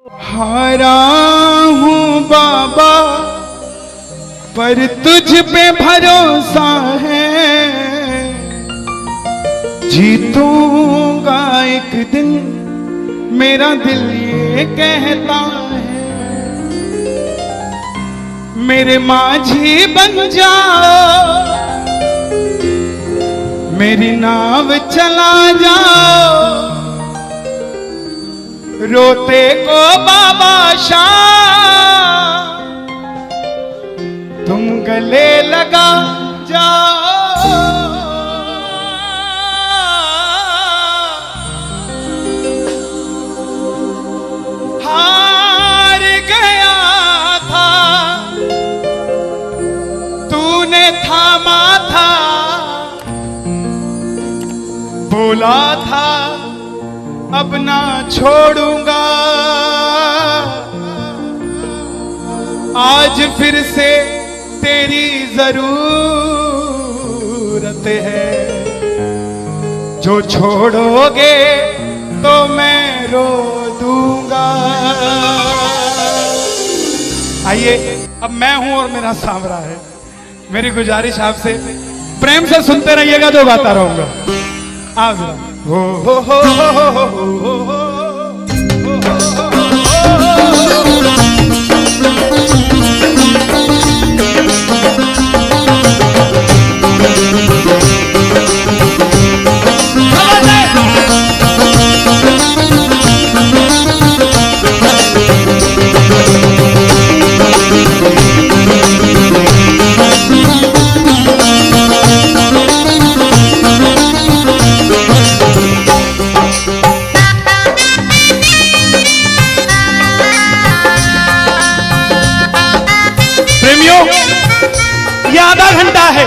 हारा हूँ बाबा पर तुझ पे भरोसा है, जीतूंगा एक दिन मेरा दिल ये कहता है। मेरे माझी बन जाओ, मेरी नाव चला जाओ, रोते को बाबा शाह तुम गले लगा जाओ। हार गया था तूने थामा था, बोला था अब ना छोड़ूंगा, आज फिर से तेरी जरूरत है, जो छोड़ोगे तो मैं रो दूंगा। आइए अब मैं हूं और मेरा सांवरा है। मेरी गुजारिश आपसे प्रेम से सुनते रहिएगा, जो गाता रहूंगा। आप हो ये आधा घंटा है,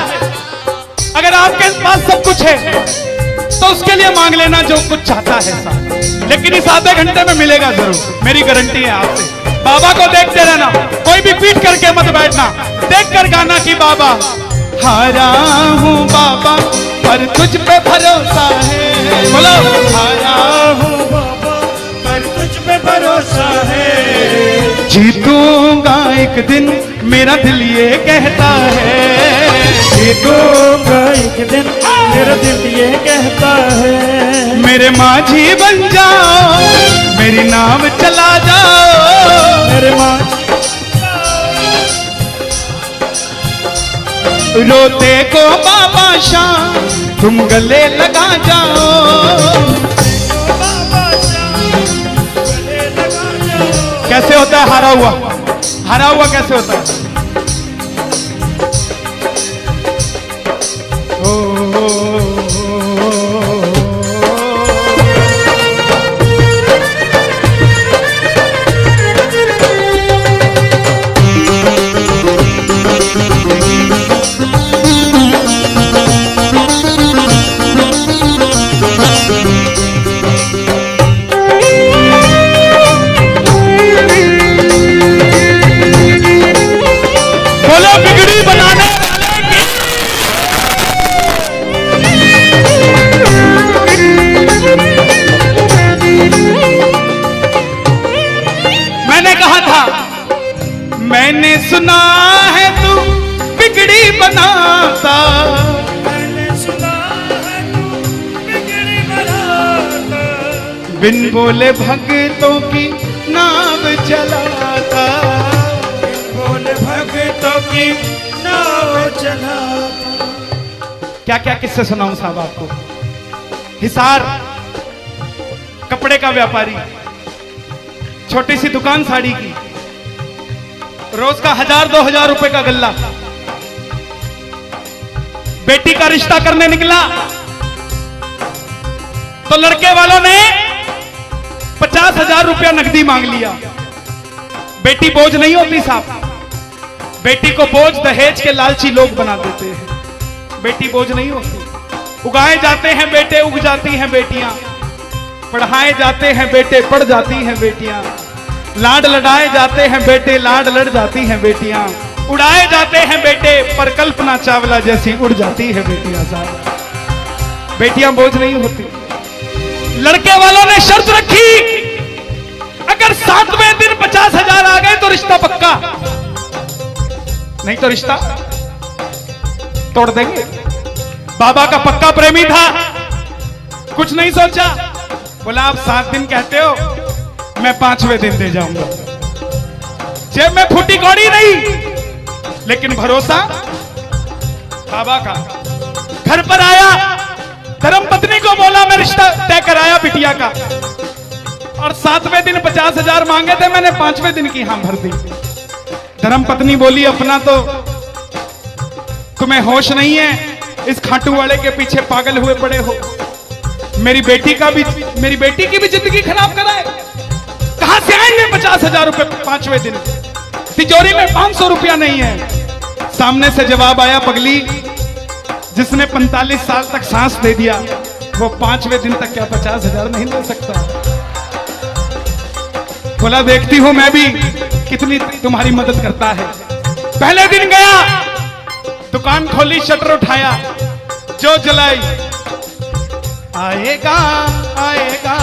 अगर आपके पास सब कुछ है तो उसके लिए मांग लेना जो कुछ चाहता है साहब, लेकिन इस आधे घंटे में मिलेगा जरूर, मेरी गारंटी है आपसे। बाबा को देखते रहना, कोई भी पीट करके मत बैठना, देख कर गाना कि बाबा हारा हूँ बाबा पर तुझ पे भरोसा है। बोलो हारा हूँ बाबा पर तुझ पे भरोसा है, जीतूंगा एक दिन मेरा दिल ये कहता है, जीतूंगा एक दिन मेरा दिल ये कहता है। मेरे माझी बन जाओ, मेरी नाव चला जाओ, मेरे माझी रोते को बाबा शाह तुम गले लगा जाओ। कैसे होता है हारा हुआ? हारा हुआ कैसे होता है? मैंने सुना है तू बिगड़ी बनाता, मैंने सुना है तू बिगड़ी बनाता, बिन बोले भक्तों की नाव चलाता, बिन बोले भक्तों की नाव चलाता। क्या क्या किस्से सुनाऊं साहब आपको। हिसार कपड़े का व्यापारी, छोटी सी दुकान साड़ी की, रोज का 1000-2000 रुपए का गल्ला। बेटी का रिश्ता करने निकला तो लड़के वालों ने 50,000 रुपया नकदी मांग लिया। बेटी बोझ नहीं होती साहब, बेटी को बोझ दहेज के लालची लोग बना देते हैं। बेटी बोझ नहीं होती, उगाए जाते हैं बेटे, उग जाती हैं बेटियां, पढ़ाए जाते हैं बेटे, पढ़ जाती हैं बेटियां, लाड लड़ाए जाते हैं बेटे, लाड लड़ जाती हैं बेटियां, उड़ाए जाते हैं बेटे, पर कल्पना चावला जैसी उड़ जाती है बेटियां साहब। बेटियां बोझ नहीं होती। लड़के वालों ने शर्त रखी, अगर 7वें दिन 50,000 आ गए तो रिश्ता पक्का, नहीं तो रिश्ता तोड़ देंगे। बाबा का पक्का प्रेमी था, कुछ नहीं सोचा, बोला आप 7 दिन कहते हो, मैं 5वें दिन दे जाऊंगा। जेब में फूटी कौड़ी नहीं, लेकिन भरोसा बाबा का। घर पर आया, धर्मपत्नी को बोला मैं रिश्ता तय कराया बिटिया का, और 7वें दिन 50,000 मांगे थे, मैंने 5वें दिन की हां भर दी। धर्मपत्नी बोली अपना तो तुम्हें होश नहीं है, इस खाटू वाले के पीछे पागल हुए पड़े हो, मेरी बेटी की भी जिंदगी खराब कराए। कहां से आएंगे 50,000 रुपए 5वें दिन, तिजोरी में 500 रुपया नहीं है। सामने से जवाब आया, पगली जिसने 45 साल तक सांस दे दिया वो 5वें दिन तक क्या 50,000 नहीं दे सकता। बोला देखती हूं मैं भी कितनी तुम्हारी मदद करता है। पहले दिन गया, दुकान खोली, शटर उठाया, जो जलाई, आएगा आएगा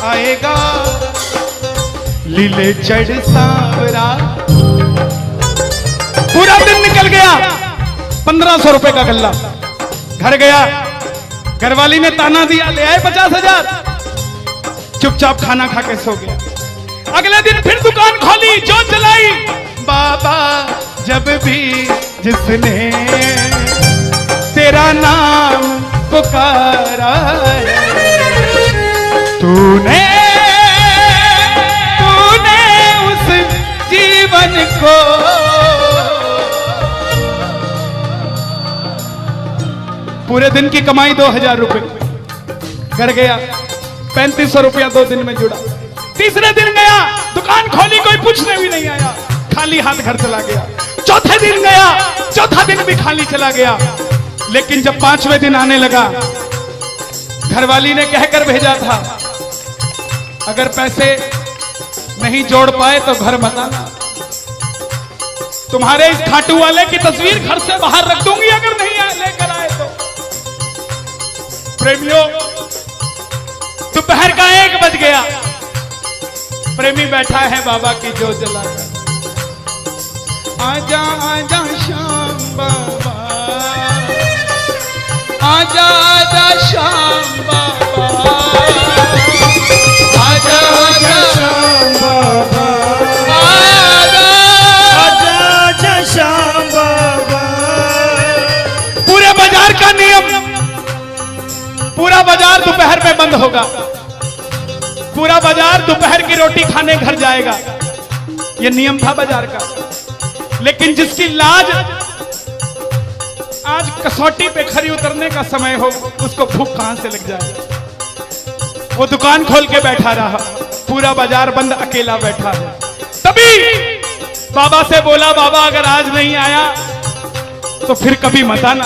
आएगा लीले चढ़ सांवरा। पूरा दिन निकल गया, 1500 रुपए का गल्ला। घर गया, घरवाली ने ताना दिया, ले आए 50,000, चुपचाप खाना खा के सो गया। अगले दिन फिर दुकान खोली, जो जलाई, बाबा जब भी जिसने तेरा नाम पुकारा, तूने उस जीवन को पूरे दिन की कमाई 2,000 रुपए। घर गया, 3500 रुपया 2 दिन में जुड़ा। तीसरे दिन गया, दुकान खोली, कोई पूछने भी नहीं आया, खाली हाथ घर चला गया। चौथे दिन गया, चौथा दिन भी खाली चला गया। लेकिन जब 5वें दिन आने लगा, घरवाली ने कहकर भेजा था, अगर पैसे नहीं जोड़ पाए तो घर मत आना, तुम्हारे इस खाटू वाले की तस्वीर घर से बाहर रख दूंगी अगर नहीं लेकर आए तो। प्रेमियों, दोपहर का 1 बज गया, प्रेमी बैठा है बाबा की जोत जलाकर। आजा आजा श्याम बाबा, आजा आजा श्याम बाबा, आजा आजा श्याम बाबा, आजा आजा श्याम बाबा। पूरे बाजार का नियम, पूरा बाजार दोपहर में बंद होगा, पूरा बाजार दोपहर की रोटी खाने घर जाएगा, यह नियम था बाजार का। लेकिन जिसकी लाज आज कसौटी पे खरी उतरने का समय हो, उसको भूख कहां से लग जाए। वो दुकान खोल के बैठा रहा, पूरा बाजार बंद, अकेला बैठा है। तभी बाबा से बोला, बाबा अगर आज नहीं आया तो फिर कभी मत आना,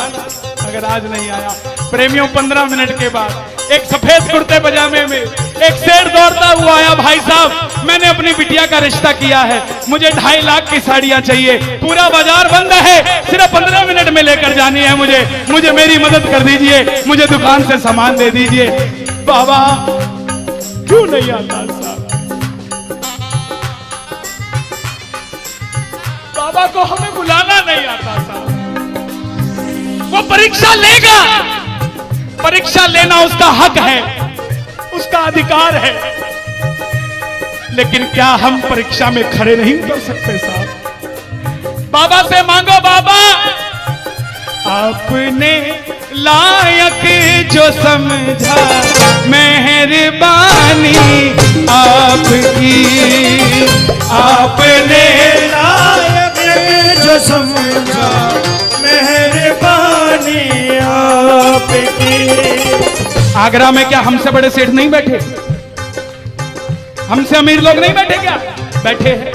अगर आज नहीं आया। प्रेमियों, 15 मिनट के बाद एक सफेद कुर्ते पजामे में एक शेर दौड़ता हुआ आया, भाई साहब मैंने अपनी बिटिया का रिश्ता किया है, मुझे 2.5 लाख की साड़ियां चाहिए, पूरा बाजार बंद है, सिर्फ 15 मिनट में लेकर जानी है मुझे मेरी मदद कर दीजिए, मुझे दुकान से सामान दे दीजिए। बाबा क्यों नहीं आता साहब, बाबा को हमें बुलाना नहीं आता साहब। वो परीक्षा लेगा, परीक्षा लेना उसका हक है, उसका अधिकार है, लेकिन क्या हम परीक्षा में खड़े नहीं कर सकते साहब? बाबा से मांगो, बाबा आपने लायक जो समझा, मेहरबानी आपकी, आपने लायक जो समझा, मेहरबानी आपकी। आगरा में क्या हमसे बड़े सेठ नहीं बैठे? हमसे अमीर लोग नहीं बैठे क्या? बैठे हैं,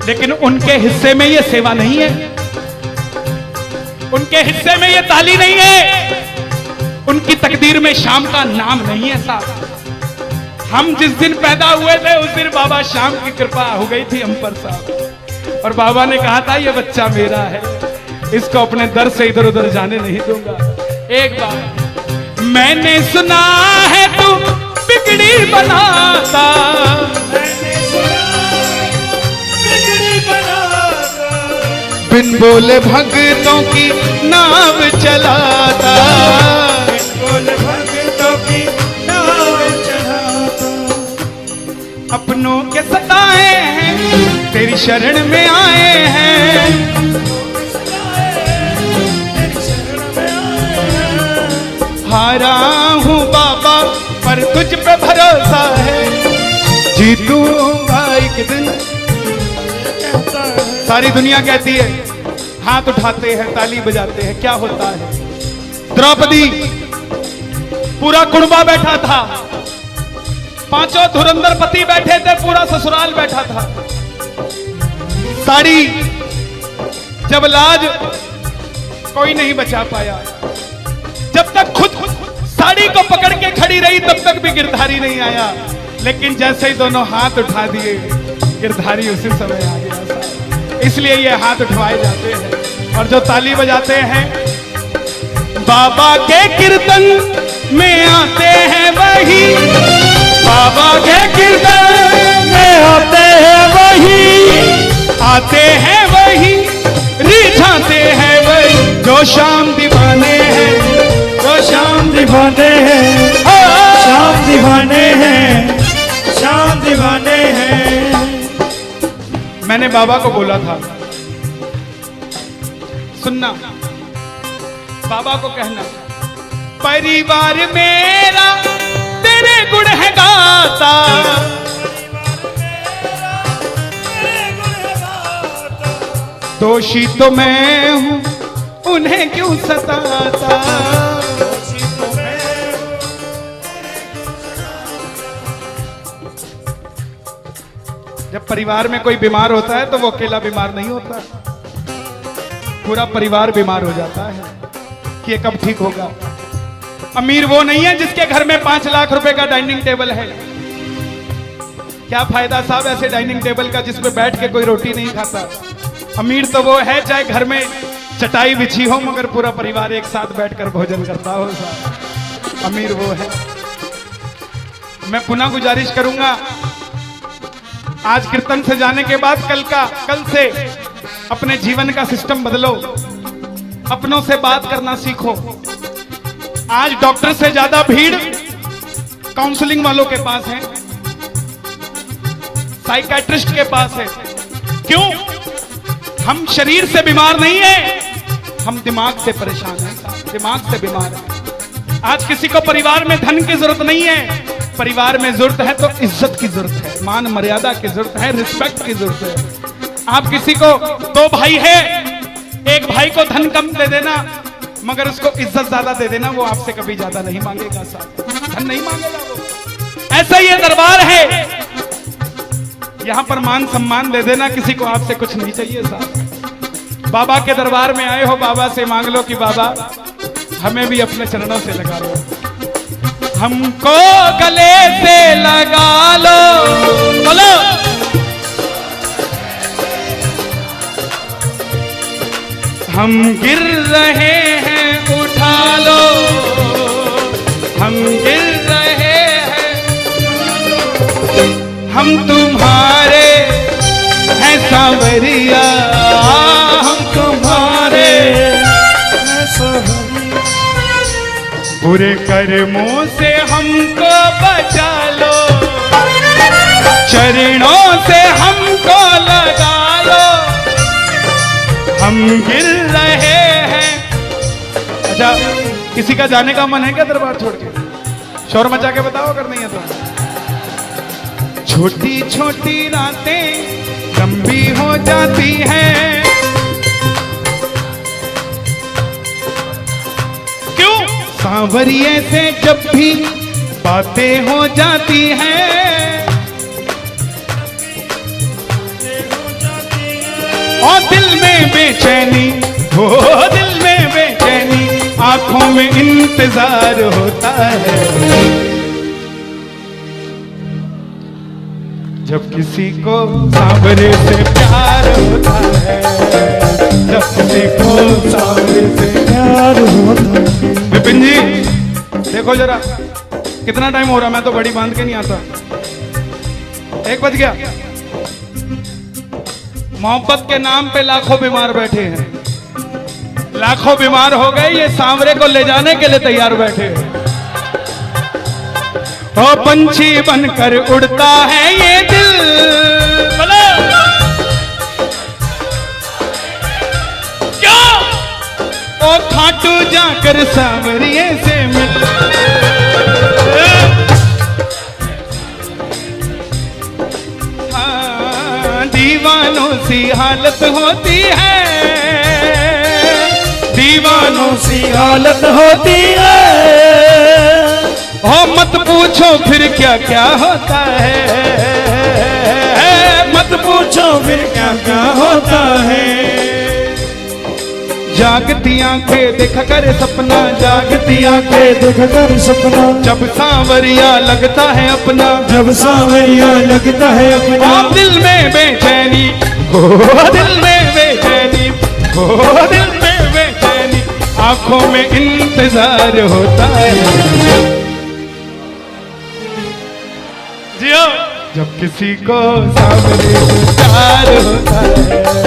लेकिन उनके हिस्से में ये सेवा नहीं है, उनके हिस्से में ये ताली नहीं है, उनकी तकदीर में शाम का नाम नहीं है साहब। हम जिस दिन पैदा हुए थे उस दिन बाबा शाम की कृपा हो गई थी हम पर साहब, और बाबा ने कहा था ये बच्चा मेरा है, इसको अपने दर से इधर उधर जाने नहीं दूंगा। एक बार मैंने सुना है तू बिगड़ी बनाता, बिन बोले भक्तों की नाव चलाता, बोले भक्तों की नाव चलाता। अपनों के सताए हैं तेरी शरण में आए हैं, हारा हूँ बाबा पर तुझ पे भरोसा है, जीतूंगा एक दिन। सारी दुनिया कहती है, हाथ उठाते हैं ताली बजाते हैं, क्या होता है? द्रौपदी पूरा कुणबा बैठा था, 5 धुरंधर पति बैठे थे, पूरा ससुराल बैठा था। साड़ी जब लाज कोई नहीं बचा पाया, जब तक खुद साड़ी को पकड़ के खड़ी रही तब तक भी गिरधारी नहीं आया, लेकिन जैसे ही दोनों हाथ उठा दिए गिरधारी उसी समय आ गया। इसलिए ये हाथ उठवाए जाते हैं। और जो ताली बजाते हैं बाबा के कीर्तन में आते हैं वही, बाबा के कीर्तन में आते हैं वही, रिझाते हैं वही जो शाम दीवाने हैं, जो शाम दीवाने हैं, शाम दीवाने हैं, शाम दीवाने हैं। मैंने बाबा को बोला था, सुनना, बाबा को कहना, परिवार मेरा तेरे गुण है गाता, दोषी तो मैं हूं उन्हें क्यों सताता। जब परिवार में कोई बीमार होता है तो वो अकेला बीमार नहीं होता, पूरा परिवार बीमार हो जाता है कि ये कब ठीक होगा। अमीर वो नहीं है जिसके घर में 5 लाख रुपए का डाइनिंग टेबल है। क्या फायदा साहब ऐसे डाइनिंग टेबल का जिसपे बैठ के कोई रोटी नहीं खाता। अमीर तो वो है चाहे घर में चटाई बिछी हो मगर पूरा परिवार एक साथ बैठकर भोजन करता हो साहब, अमीर वो है। मैं पुनः गुजारिश करूंगा, आज कीर्तन से जाने के बाद कल से अपने जीवन का सिस्टम बदलो, अपनों से बात करना सीखो। आज डॉक्टर से ज्यादा भीड़ काउंसलिंग वालों के पास है, साइकियाट्रिस्ट के पास है। क्यों? हम शरीर से बीमार नहीं है, हम दिमाग से परेशान हैं, दिमाग से बीमार हैं। आज किसी को परिवार में धन की जरूरत नहीं है, परिवार में जरूरत है तो इज्जत की जरूरत है, मान मर्यादा की जरूरत है, रिस्पेक्ट की जरूरत है। आप किसी को 2 भाई है, एक भाई को धन कम दे देना मगर उसको इज्जत ज्यादा दे देना, वो आपसे कभी ज्यादा नहीं मांगेगा साहब, धन नहीं मांगेगा वो। ऐसा ये दरबार है, यहां पर मान सम्मान दे देना, किसी को आपसे कुछ नहीं चाहिए साहब। बाबा के दरबार में आए हो, बाबा से मांग लो कि बाबा हमें भी अपने चरणों से लगा लो, हमको गले से लगा लो, बोलो हम गिर रहे हैं उठा लो, हम गिर रहे हैं, हम तुम्हारे हैं सांवरिया, हम तुम्हारे हैं सांवरिया, बुरे कर्मों से हमको बचा लो, चरणों से हमको लगा लो, हम गिर रहे हैं। अच्छा, किसी का जाने का मन है क्या दरबार छोड़ के? शोर मचा के बताओ अगर नहीं है तो। छोटी छोटी रातें लंबी हो जाती हैं, क्यों? सांवरिये से जब भी बातें हो जाती हैं, और दिल में बेचैनी हो, दिल में बेचैनी, आंखों में इंतजार होता है, जब किसी को सांवरे से प्यार होता है, जब किसी को सांवरे से प्यार होता है। विपिन जी देखो जरा कितना टाइम हो रहा, मैं तो बड़ी बांध के नहीं आता, 1 बज गया। मोहब्बत के नाम पे लाखों बीमार बैठे हैं, लाखों बीमार हो गए, ये सांवरे को ले जाने के लिए तैयार बैठे हैं। ओ पंछी बनकर उड़ता है ये दिल, बोलो क्या? ओ खाटू जाकर सांवरिये से मिल, दीवानों सी हालत होती है, दीवानों सी हालत होती है। हो मत पूछो फिर क्या क्या होता है, मत पूछो फिर क्या क्या होता है। जागती आंखें देखा कर सपना, जागती आंखें देखा कर सपना, जब सांवरिया लगता है अपना, जब सांवरिया लगता है अपना। आप दिल में बेचैनी हो, दिल में बेचैनी हो, दिल में बेचैनी, आंखों में इंतजार होता है। जियो जब किसी को सामने से प्यार होता है,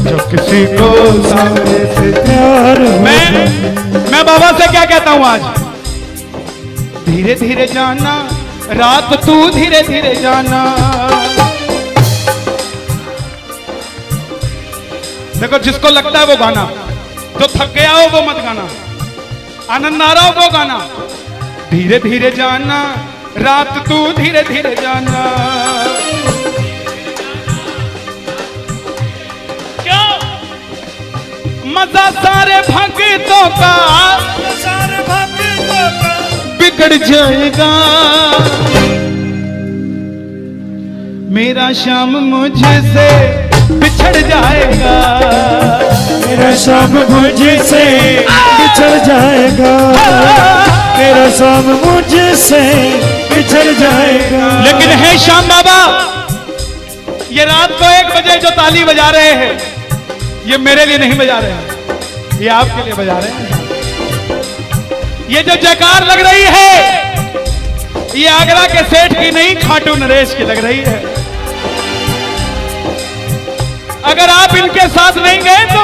जब किसी को सामने से प्यार हो। मैं बाबा से क्या कहता हूं आज? धीरे धीरे जाना रात तू, धीरे धीरे जाना। देखो जिसको लगता है वो गाना, जो थक गया हो वो मत गाना, आनंद आ रहा हो वो गाना। धीरे धीरे जाना रात तू, धीरे धीरे जाना। क्या मजा सारे भक्तों का, सारे भक्तों का बिगड़ जाएगा। मेरा श्याम मुझसे बिछड़ जाएगा, मेरा शाम मुझसे बिछड़ जाएगा, मेरा शाम मुझसे बिछड़ जाएगा। लेकिन है श्याम बाबा, ये रात को 1 बजे जो ताली बजा रहे हैं, ये मेरे लिए नहीं बजा रहे हैं, ये आपके लिए बजा रहे हैं। ये जो जयकार लग रही है, ये आगरा के सेठ की नहीं, खाटू नरेश की लग रही है। अगर आप इनके साथ नहीं गए तो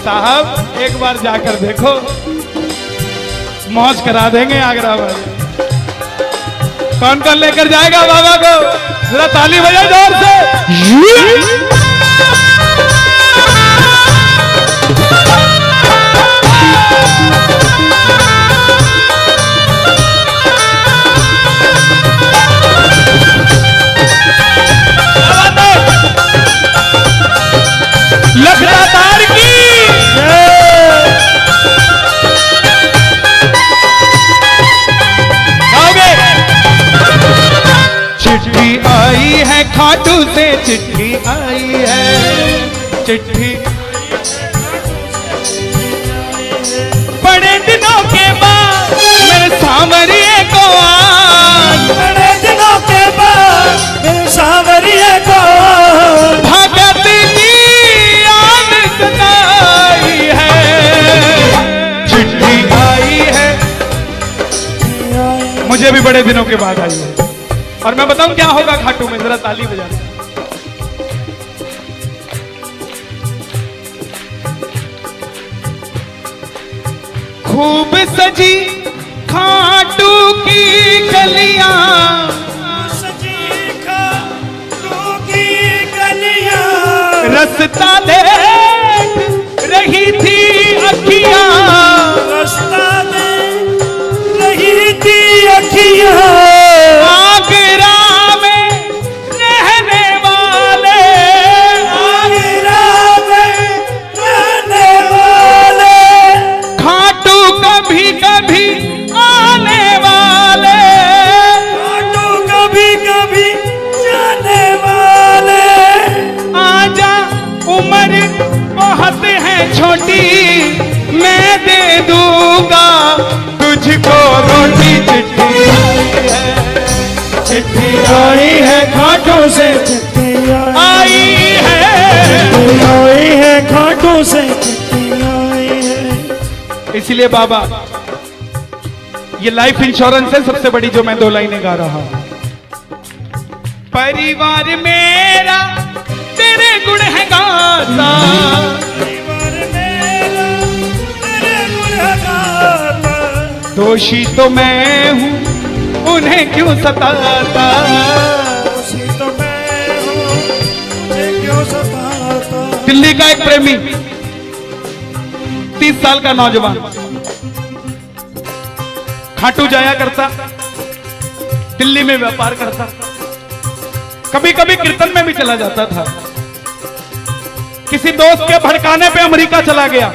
साहब एक बार जाकर देखो, मौज करा देंगे आगरा वाले। कौन कौन लेकर जाएगा बाबा को? जरा ताली बजाए जोर से। लखदातार की गाओगे? चिट्ठी आई है खाटू से, चिट्ठी आई है, चिट्ठी बड़े दिनों के बाद मेरे सांवरिये को आज, बड़े दिनों के बाद मेरे सांवरिये को भगत की याद सताई है। चिट्ठी आई है, मुझे भी बड़े दिनों के बाद आई है। और मैं बताऊं क्या होगा खाटू में, जरा ताली बजाना। खूब सजी खाटू की गलियां, सजी खाटू की गलियां, रास्ता देख रही थी अखियां, रास्ता देख रही थी अखियां। आगरा में रहने वाले, आगरा में रहने वाले, खाटू कभी कभी आने वाले, खाटू कभी कभी जाने वाले। आजा उम्र बहुत है छोटी, मैं दे दूंगा तुझको रोटी। चिट्ठी है, चिट्ठी आई है खाटू से, चिट्ठी आई है। आई है खाटू से, चिट्ठी आई है। इसलिए बाबा, ये लाइफ इंश्योरेंस है सबसे बड़ी जो मैं 2 लाइनें गा रहा हूं। परिवार मेरा तेरे गुण है गाता, परिवार मेरा तेरे गुण है गाता, दोषी तो मैं हूँ उन्हें क्यों सताता, दोषी तो मैं हूँ मुझे क्यों सताता। दिल्ली का एक प्रेमी 30 साल का नौजवान खाटू जाया करता, दिल्ली में व्यापार करता, कभी कभी कीर्तन में भी चला जाता था। किसी दोस्त के भड़काने पे अमेरिका चला गया,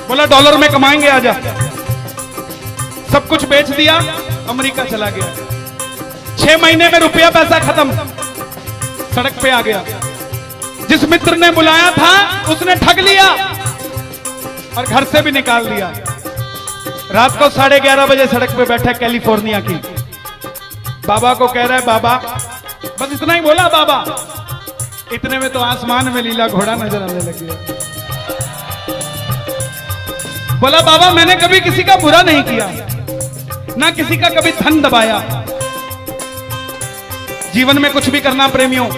बोला डॉलर में कमाएंगे आजा, सब कुछ बेच दिया, अमेरिका चला गया। 6 महीने में रुपया पैसा खत्म, सड़क पे आ गया। जिस मित्र ने बुलाया था उसने ठग लिया और घर से भी निकाल दिया। रात को 11:30 बजे सड़क पे बैठा कैलिफोर्निया की, बाबा को कह रहा है बाबा, बस इतना ही बोला बाबा, इतने में तो आसमान में लीला घोड़ा नजर आने लगी। बोला बाबा मैंने कभी किसी का बुरा नहीं किया, ना किसी का कभी धन दबाया। जीवन में कुछ भी करना प्रेमियों,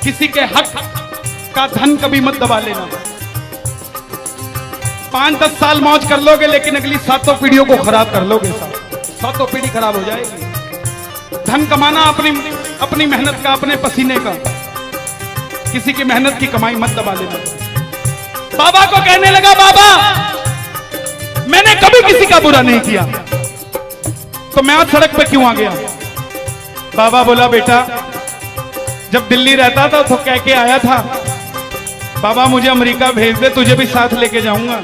किसी के हक का धन कभी मत दबा लेना। 5-10 साल मौज कर लोगे लेकिन अगली 7 पीढ़ियों को खराब कर लोगे। 7 पीढ़ी खराब हो जाएगी। धन कमाना अपनी मेहनत का, अपने पसीने का, किसी की मेहनत की कमाई मत दबा लेना। बाबा को कहने लगा बाबा मैंने कभी किसी का बुरा नहीं किया, तो मैं आज सड़क पे क्यों आ गया। बाबा बोला बेटा जब दिल्ली रहता था तो कह के आया था बाबा मुझे अमेरिका भेज दे, तुझे भी साथ लेके जाऊंगा।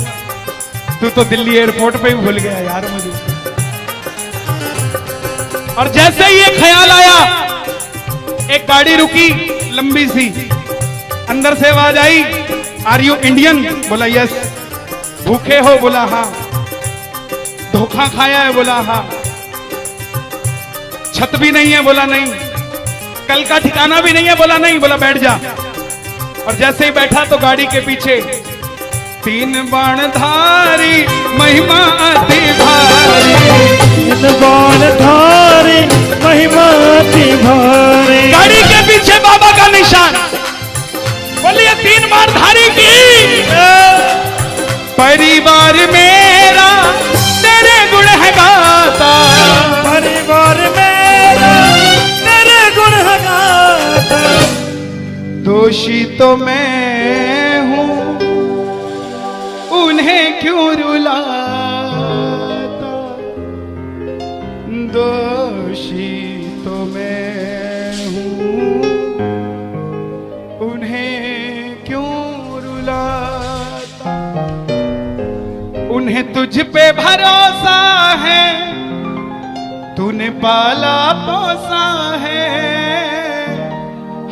तू तो दिल्ली एयरपोर्ट पे ही भूल गया यार मुझे। और जैसे ही ये ख्याल आया, एक गाड़ी रुकी लंबी सी, अंदर से आवाज आई आर यू इंडियन, बोला यस। भूखे हो, बोला हाँ। धोखा खाया है, बोला हाँ। छत भी नहीं है, बोला नहीं। कल का ठिकाना भी नहीं है, बोला नहीं। बोला बैठ जा। और जैसे ही बैठा तो गाड़ी के पीछे 3 बाणधारी महिमा अति भारी, 3 बाणधारी महिमा अति भारी, गाड़ी के पीछे बाबा का निशान। बोलिए 3 बाणधारी की। परिवार मेरा तेरे गुण है गाता, परिवार मेरा तेरे गुण है गाता, दोषी तो मैं हूं उन्हें क्यों रुलाता, दोषी तो मैं हूं उन्हें क्यों रुलाता। उन्हें तुझ पे भरोसा है, तूने पाला पोसा है।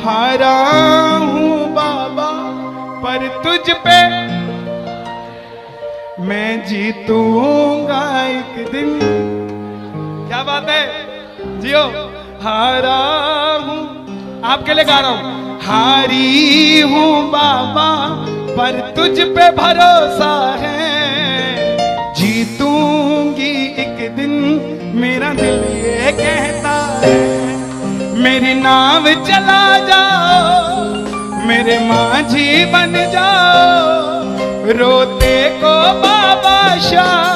हारा हूं बाबा पर तुझ पे मैं जीतूंगा एक दिन। क्या बात है, जियो। हारा हूं, आपके लिए गा रहा हूं। हारी हूं बाबा पर तुझ पे भरोसा है, जीतूंगी एक दिन मेरा दिल ये कहता है। मेरी नाव चला जाओ, मेरे माझी बन जाओ, रोते को बाबा शाह